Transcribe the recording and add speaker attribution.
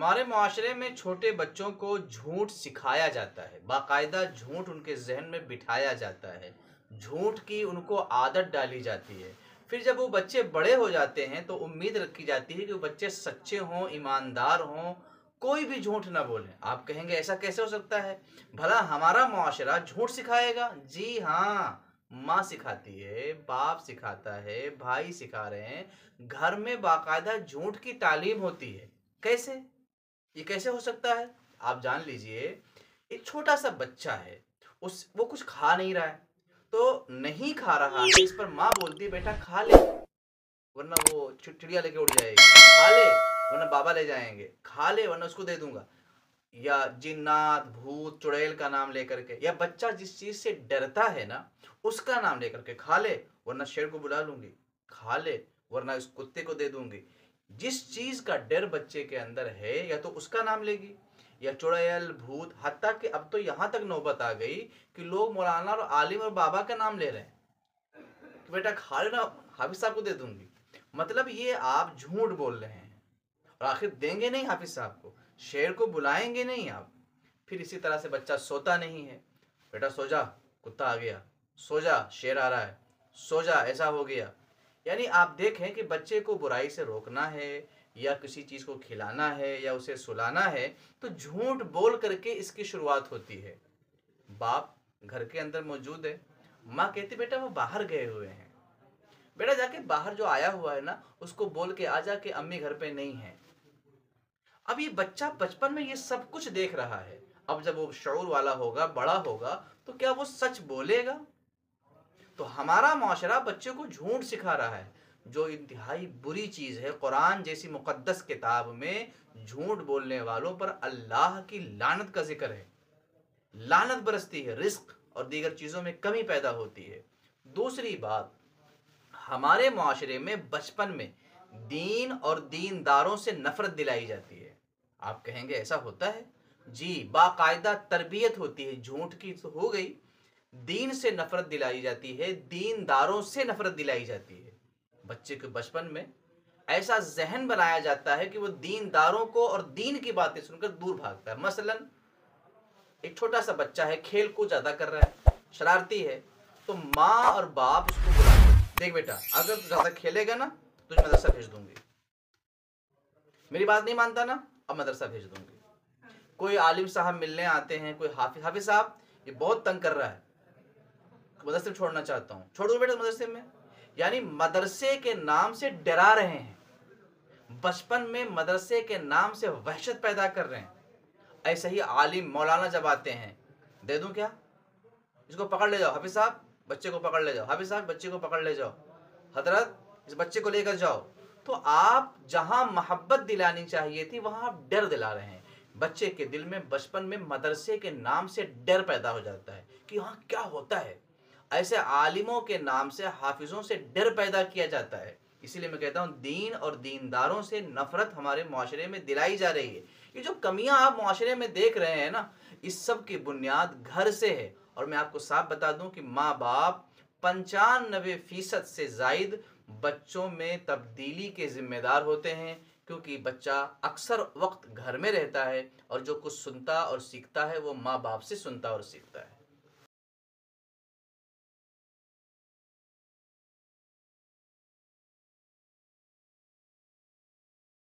Speaker 1: ہمارے معاشرے میں چھوٹے بچوں کو جھوٹ سکھایا جاتا ہے، باقاعدہ جھوٹ ان کے ذہن میں بٹھایا جاتا ہے، جھوٹ کی ان کو عادت ڈالی جاتی ہے۔ پھر جب وہ بچے بڑے ہو جاتے ہیں تو امید رکھی جاتی ہے کہ وہ بچے سچے ہوں، ایماندار ہوں، کوئی بھی جھوٹ نہ بولیں۔ آپ کہیں گے ایسا کیسے ہو سکتا ہے؟ بھلا ہمارا معاشرہ جھوٹ سکھائے گا؟ جی ہاں، ماں سکھاتی ہے، باپ سکھاتا ہے، بھائی سکھا رہے ہیں، گھر میں باقاعدہ جھوٹ کی تعلیم ہوتی ہے۔ کیسے؟ یہ کیسے ہو سکتا ہے؟ آپ جان لیجئے، ایک چھوٹا سا بچہ ہے، وہ کچھ کھا نہیں رہا ہے، تو نہیں کھا رہا ہے، اس پر ماں بولتی ہے بیٹا کھا لے ورنہ وہ چڑیا لے کے اڑ جائے گی، کھا لے ورنہ بابا لے جائیں گے، کھا لے ورنہ اس کو دے دوں گا۔ یا جنات بھوت چڑیل کا نام لے کر کے، یا بچہ جس چیز سے ڈرتا ہے نا اس کا نام لے کر کے، کھا لے ورنہ شیر کو بلا لوں گی، کھا لے ورنہ اس کتے کو دے دوں گی۔ جس چیز کا ڈر بچے کے اندر ہے یا تو اس کا نام لے گی، یا چڑیل بھوت، حتیٰ کہ اب تو یہاں تک نوبت آ گئی کہ لوگ مولانا اور عالم اور بابا کا نام لے رہے ہیں کہ بیٹا کھا لینا، حافظ صاحب کو دے دوں گی۔ مطلب یہ آپ جھوٹ بول رہے ہیں، اور آخر دیں گے نہیں حافظ صاحب کو، شیر کو بلائیں گے نہیں آپ۔ پھر اسی طرح سے بچہ سوتا نہیں ہے، بیٹا سو جا کتا آ گیا، سو جا شیر آ رہا ہے، سو جا ایسا ہو گیا۔ یعنی آپ دیکھیں کہ بچے کو برائی سے روکنا ہے یا کسی چیز کو کھلانا ہے یا اسے سلانا ہے تو جھوٹ بول کر کے اس کی شروعات ہوتی ہے۔ باپ گھر کے اندر موجود ہے، ماں کہتی بیٹا وہ باہر گئے ہوئے ہیں، بیٹا جا کے باہر جو آیا ہوا ہے نا اس کو بول کے آ جا کہ امی گھر پہ نہیں ہے۔ اب یہ بچہ بچپن میں یہ سب کچھ دیکھ رہا ہے، اب جب وہ شعور والا ہوگا، بڑا ہوگا تو کیا وہ سچ بولے گا؟ تو ہمارا معاشرہ بچے کو جھوٹ سکھا رہا ہے، جو انتہائی بری چیز ہے۔ قرآن جیسی مقدس کتاب میں جھوٹ بولنے والوں پر اللہ کی لعنت کا ذکر ہے، لعنت برستی ہے، رزق اور دیگر چیزوں میں کمی پیدا ہوتی ہے۔ دوسری بات، ہمارے معاشرے میں بچپن میں دین اور دینداروں سے نفرت دلائی جاتی ہے۔ آپ کہیں گے ایسا ہوتا ہے؟ جی، باقاعدہ تربیت ہوتی ہے، جھوٹ کی تو ہو گئی، دین سے نفرت دلائی جاتی ہے، دینداروں سے نفرت دلائی جاتی ہے۔ بچے کے بچپن میں ایسا ذہن بنایا جاتا ہے کہ وہ دینداروں کو اور دین کی باتیں سن کر دور بھاگتا ہے۔ مثلا ایک چھوٹا سا بچہ ہے، کھیل کود زیادہ کر رہا ہے، شرارتی ہے، تو ماں اور باپ اس کو بلاتے ہیں، دیکھ بیٹا اگر تو زیادہ کھیلے گا نا تجھے مدرسہ بھیج دوں گی، میری بات نہیں مانتا نا اب مدرسہ بھیج دوں گی۔ کوئی عالم صاحب ملنے آتے ہیں، کوئی حافظ صاحب یہ بہت تنگ کر رہا ہے، مدرسے میں چھوڑنا چاہتا ہوں، چھوڑ دو بیٹا مدرسے میں۔ یعنی مدرسے کے نام سے ڈرا رہے ہیں، بچپن میں مدرسے کے نام سے وحشت پیدا کر رہے ہیں۔ ایسے ہی عالم مولانا جب آتے ہیں، دے دوں کیا، اس کو پکڑ لے جاؤ، حافظ صاحب بچے کو پکڑ لے جاؤ، حافظ صاحب بچے کو پکڑ لے جاؤ، حضرت اس بچے کو لے کر جاؤ۔ تو آپ جہاں محبت دلانی چاہیے تھی وہاں آپ ڈر دلا رہے ہیں۔ بچے کے دل میں بچپن میں مدرسے کے نام سے ڈر پیدا ہو جاتا ہے کہ وہاں کیا ہوتا ہے، ایسے عالموں کے نام سے، حافظوں سے ڈر پیدا کیا جاتا ہے۔ اسی لیے میں کہتا ہوں دین اور دینداروں سے نفرت ہمارے معاشرے میں دلائی جا رہی ہے۔ یہ جو کمیاں آپ معاشرے میں دیکھ رہے ہیں نا، اس سب کی بنیاد گھر سے ہے۔ اور میں آپ کو صاف بتا دوں کہ ماں باپ 95% سے زائد بچوں میں تبدیلی کے ذمہ دار ہوتے ہیں، کیونکہ بچہ اکثر وقت گھر میں رہتا ہے اور جو کچھ سنتا اور سیکھتا ہے وہ ماں باپ سے سنتا اور سیکھتا ہے۔